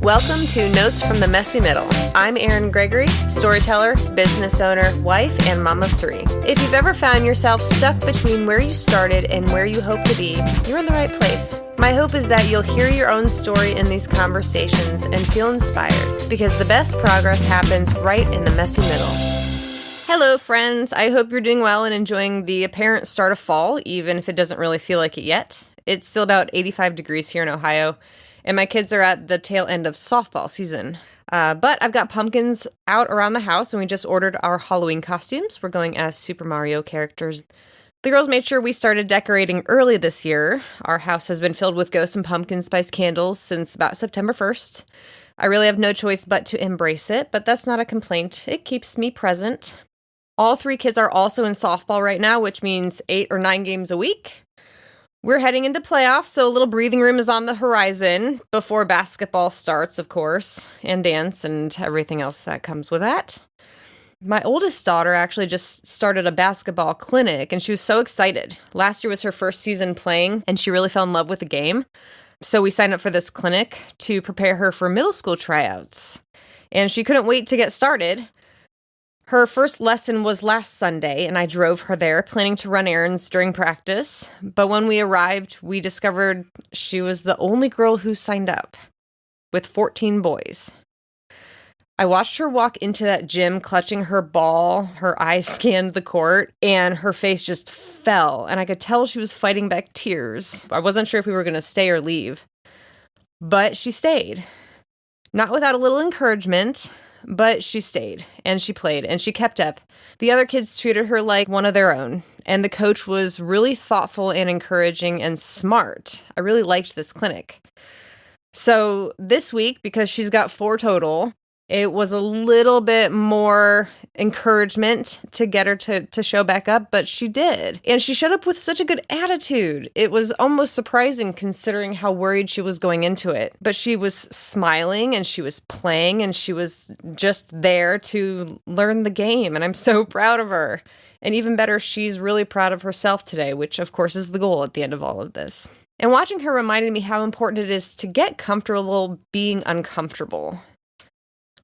Welcome to Notes from the Messy Middle. I'm Erin Gregory, storyteller, business owner, wife, and mom of three. If you've ever found yourself stuck between where you started and where you hope to be, you're in the right place. My hope is that you'll hear your own story in these conversations and feel inspired, because the best progress happens right in the messy middle. Hello, friends. I hope you're doing well and enjoying the apparent start of fall, even if it doesn't really feel like it yet. It's still about 85 degrees here in Ohio, and my kids are at the tail end of softball season. But I've got pumpkins out around the house, and we just ordered our Halloween costumes. We're going as Super Mario characters. The girls made sure we started decorating early this year. Our house has been filled with ghosts and pumpkin spice candles since about September 1st. I really have no choice but to embrace it, but that's not a complaint. It keeps me present. All three kids are also in softball right now, which means 8 or 9 games a week. We're heading into playoffs, so a little breathing room is on the horizon before basketball starts, of course, and dance and everything else that comes with that. My oldest daughter actually just started a basketball clinic, and she was so excited. Last year was her first season playing, and she really fell in love with the game. So we signed up for this clinic to prepare her for middle school tryouts, and she couldn't wait to get started. Her first lesson was last Sunday, and I drove her there, planning to run errands during practice. But when we arrived, we discovered she was the only girl who signed up, with 14 boys. I watched her walk into that gym clutching her ball. Her eyes scanned the court, and her face just fell, and I could tell she was fighting back tears. I wasn't sure if we were going to stay or leave, but she stayed. Not without a little encouragement, but she stayed, and she played, and she kept up. The other kids treated her like one of their own, and the coach was really thoughtful and encouraging and smart. I really liked this clinic. So this week, because she's got 4 total, it was a little bit more encouragement to get her to show back up, but she did. And she showed up with such a good attitude. It was almost surprising considering how worried she was going into it. But she was smiling, and she was playing, and she was just there to learn the game. And I'm so proud of her. And even better, she's really proud of herself today, which of course is the goal at the end of all of this. And watching her reminded me how important it is to get comfortable being uncomfortable.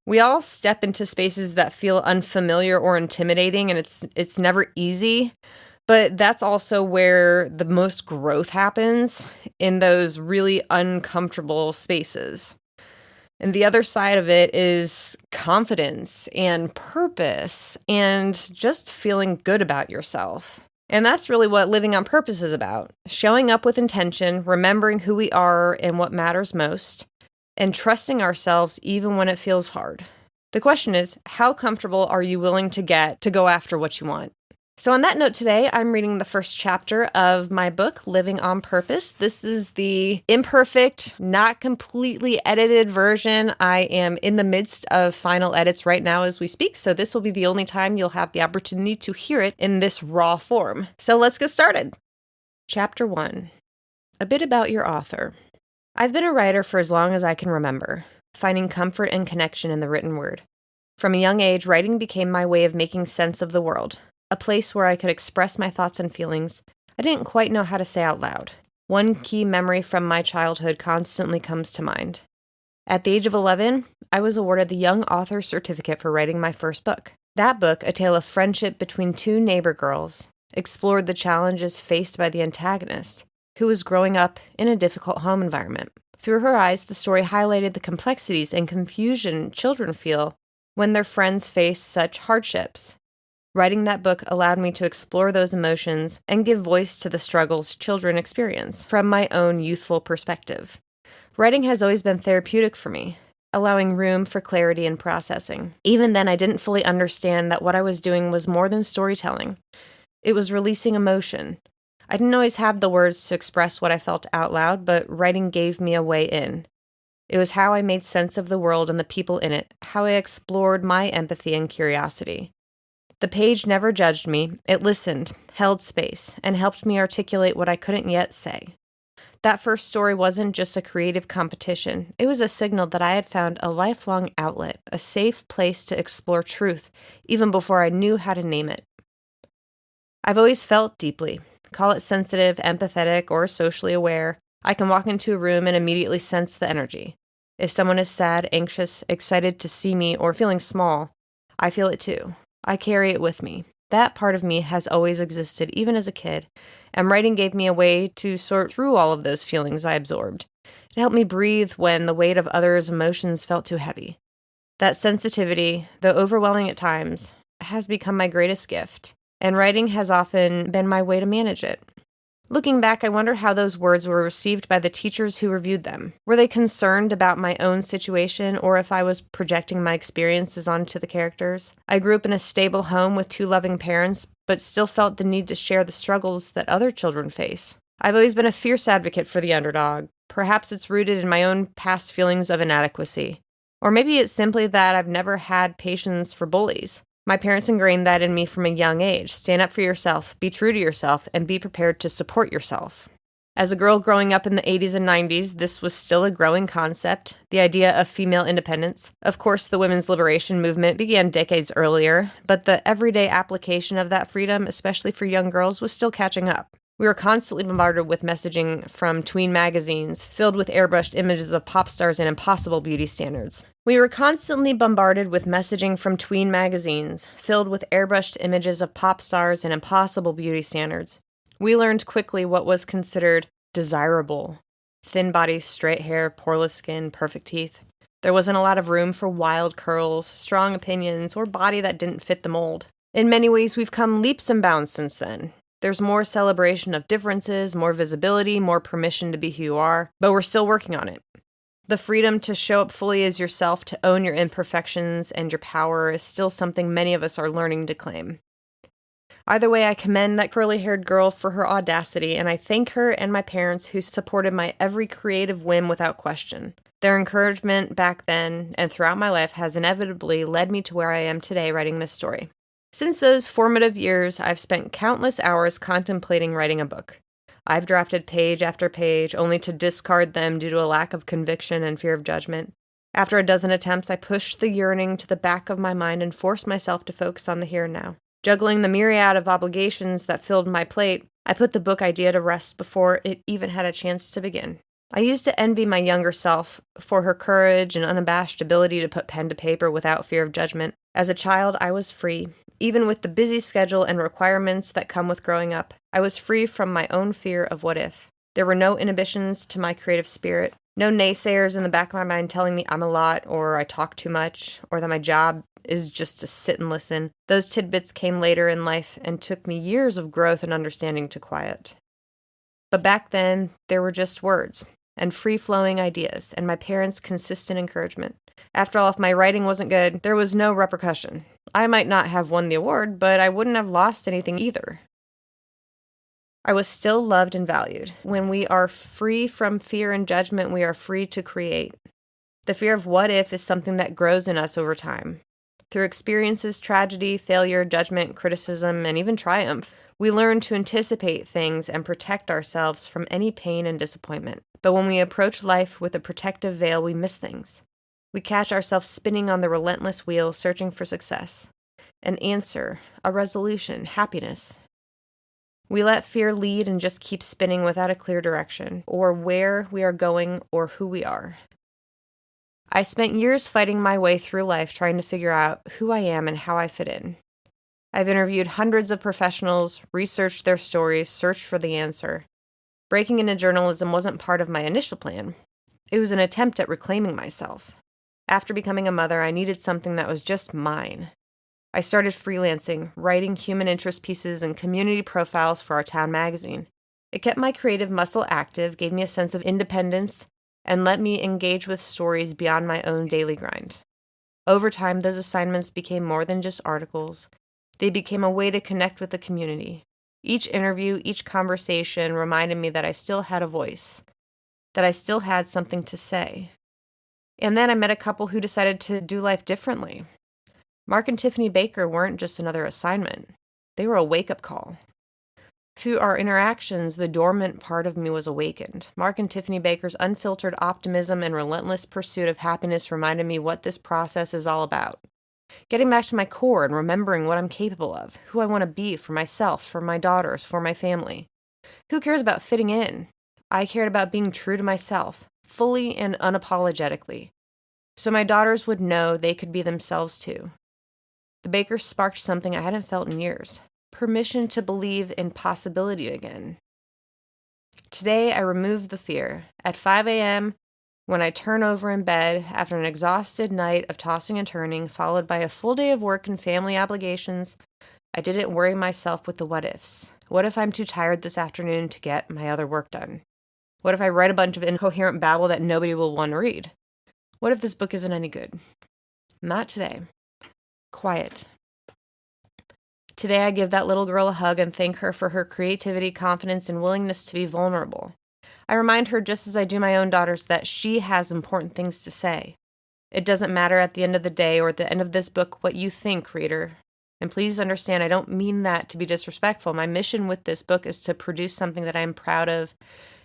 We all step into spaces that feel unfamiliar or intimidating, and it's never easy, but that's also where the most growth happens, in those really uncomfortable spaces. And the other side of it is confidence and purpose and just feeling good about yourself. And that's really what living on purpose is about. Showing up with intention, remembering who we are and what matters most, and trusting ourselves even when it feels hard. The question is, how comfortable are you willing to get to go after what you want? So on that note today, I'm reading the first chapter of my book, Living on Purpose. This is the imperfect, not completely edited version. I am in the midst of final edits right now as we speak, so this will be the only time you'll have the opportunity to hear it in this raw form. So let's get started. Chapter 1. A bit about your author. I've been a writer for as long as I can remember, finding comfort and connection in the written word. From a young age, writing became my way of making sense of the world, a place where I could express my thoughts and feelings I didn't quite know how to say out loud. One key memory from my childhood constantly comes to mind. At the age of 11, I was awarded the Young Author Certificate for writing my first book. That book, a tale of friendship between 2 neighbor girls, explored the challenges faced by the antagonist, who was growing up in a difficult home environment. Through her eyes, the story highlighted the complexities and confusion children feel when their friends face such hardships. Writing that book allowed me to explore those emotions and give voice to the struggles children experience from my own youthful perspective. Writing has always been therapeutic for me, allowing room for clarity and processing. Even then, I didn't fully understand that what I was doing was more than storytelling. It was releasing emotion. I didn't always have the words to express what I felt out loud, but writing gave me a way in. It was how I made sense of the world and the people in it, how I explored my empathy and curiosity. The page never judged me. It listened, held space, and helped me articulate what I couldn't yet say. That first story wasn't just a creative competition. It was a signal that I had found a lifelong outlet, a safe place to explore truth, even before I knew how to name it. I've always felt deeply. Call it sensitive, empathetic, or socially aware. I can walk into a room and immediately sense the energy. If someone is sad, anxious, excited to see me, or feeling small, I feel it too. I carry it with me. That part of me has always existed, even as a kid, and writing gave me a way to sort through all of those feelings I absorbed. It helped me breathe when the weight of others' emotions felt too heavy. That sensitivity, though overwhelming at times, has become my greatest gift, and writing has often been my way to manage it. Looking back, I wonder how those words were received by the teachers who reviewed them. Were they concerned about my own situation, or if I was projecting my experiences onto the characters? I grew up in a stable home with 2 loving parents, but still felt the need to share the struggles that other children face. I've always been a fierce advocate for the underdog. Perhaps it's rooted in my own past feelings of inadequacy. Or maybe it's simply that I've never had patience for bullies. My parents ingrained that in me from a young age. Stand up for yourself, be true to yourself, and be prepared to support yourself. As a girl growing up in the 80s and 90s, this was still a growing concept, the idea of female independence. Of course, the women's liberation movement began decades earlier, but the everyday application of that freedom, especially for young girls, was still catching up. We were constantly bombarded with messaging from tween magazines, filled with airbrushed images of pop stars and impossible beauty standards. We were constantly bombarded with messaging from tween magazines, filled with airbrushed images of pop stars and impossible beauty standards. We learned quickly what was considered desirable. Thin bodies, straight hair, poreless skin, perfect teeth. There wasn't a lot of room for wild curls, strong opinions, or body that didn't fit the mold. In many ways, we've come leaps and bounds since then. There's more celebration of differences, more visibility, more permission to be who you are, but we're still working on it. The freedom to show up fully as yourself, to own your imperfections and your power is still something many of us are learning to claim. Either way, I commend that curly-haired girl for her audacity, and I thank her and my parents who supported my every creative whim without question. Their encouragement back then and throughout my life has inevitably led me to where I am today writing this story. Since those formative years, I've spent countless hours contemplating writing a book. I've drafted page after page, only to discard them due to a lack of conviction and fear of judgment. After a dozen attempts, I pushed the yearning to the back of my mind and forced myself to focus on the here and now. Juggling the myriad of obligations that filled my plate, I put the book idea to rest before it even had a chance to begin. I used to envy my younger self for her courage and unabashed ability to put pen to paper without fear of judgment. As a child, I was free. Even with the busy schedule and requirements that come with growing up, I was free from my own fear of what if. There were no inhibitions to my creative spirit, no naysayers in the back of my mind telling me I'm a lot, or I talk too much, or that my job is just to sit and listen. Those tidbits came later in life and took me years of growth and understanding to quiet. But back then, there were just words and free-flowing ideas, and my parents' consistent encouragement. After all, if my writing wasn't good, there was no repercussion. I might not have won the award, but I wouldn't have lost anything either. I was still loved and valued. When we are free from fear and judgment, we are free to create. The fear of what if is something that grows in us over time. Through experiences, tragedy, failure, judgment, criticism, and even triumph, we learn to anticipate things and protect ourselves from any pain and disappointment. But when we approach life with a protective veil, we miss things. We catch ourselves spinning on the relentless wheel, searching for success, an answer, a resolution, happiness. We let fear lead and just keep spinning without a clear direction, or where we are going, or who we are. I spent years fighting my way through life trying to figure out who I am and how I fit in. I've interviewed hundreds of professionals, researched their stories, searched for the answer. Breaking into journalism wasn't part of my initial plan. It was an attempt at reclaiming myself. After becoming a mother, I needed something that was just mine. I started freelancing, writing human interest pieces and community profiles for our town magazine. It kept my creative muscle active, gave me a sense of independence, and let me engage with stories beyond my own daily grind. Over time, those assignments became more than just articles. They became a way to connect with the community. Each interview, each conversation reminded me that I still had a voice, that I still had something to say. And then I met a couple who decided to do life differently. Mark and Tiffany Baker weren't just another assignment. They were a wake-up call. Through our interactions, the dormant part of me was awakened. Mark and Tiffany Baker's unfiltered optimism and relentless pursuit of happiness reminded me what this process is all about. Getting back to my core and remembering what I'm capable of, who I want to be for myself, for my daughters, for my family. Who cares about fitting in? I cared about being true to myself, fully and unapologetically, so my daughters would know they could be themselves too. The Bakers sparked something I hadn't felt in years, permission to believe in possibility again. Today, I removed the fear. At 5 a.m., when I turn over in bed after an exhausted night of tossing and turning, followed by a full day of work and family obligations, I didn't worry myself with the what-ifs. What if I'm too tired this afternoon to get my other work done? What if I write a bunch of incoherent babble that nobody will want to read? What if this book isn't any good? Not today. Quiet. Today I give that little girl a hug and thank her for her creativity, confidence, and willingness to be vulnerable. I remind her, just as I do my own daughters, that she has important things to say. It doesn't matter at the end of the day or at the end of this book what you think, reader. And please understand, I don't mean that to be disrespectful. My mission with this book is to produce something that I'm proud of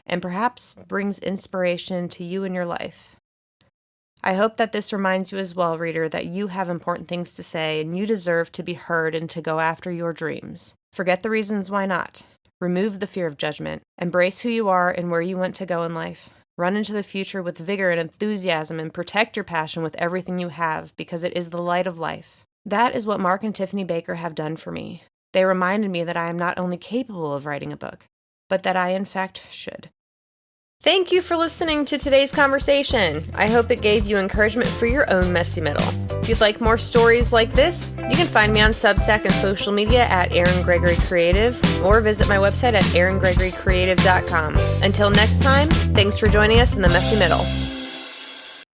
and perhaps brings inspiration to you in your life. I hope that this reminds you as well, reader, that you have important things to say and you deserve to be heard and to go after your dreams. Forget the reasons why not. Remove the fear of judgment. Embrace who you are and where you want to go in life. Run into the future with vigor and enthusiasm and protect your passion with everything you have because it is the light of life. That is what Mark and Tiffany Baker have done for me. They reminded me that I am not only capable of writing a book, but that I in fact should. Thank you for listening to today's conversation. I hope it gave you encouragement for your own messy middle. If you'd like more stories like this, you can find me on Substack and social media at Erin Gregory Creative or visit my website at ErinGregoryCreative.com. Until next time, thanks for joining us in the messy middle.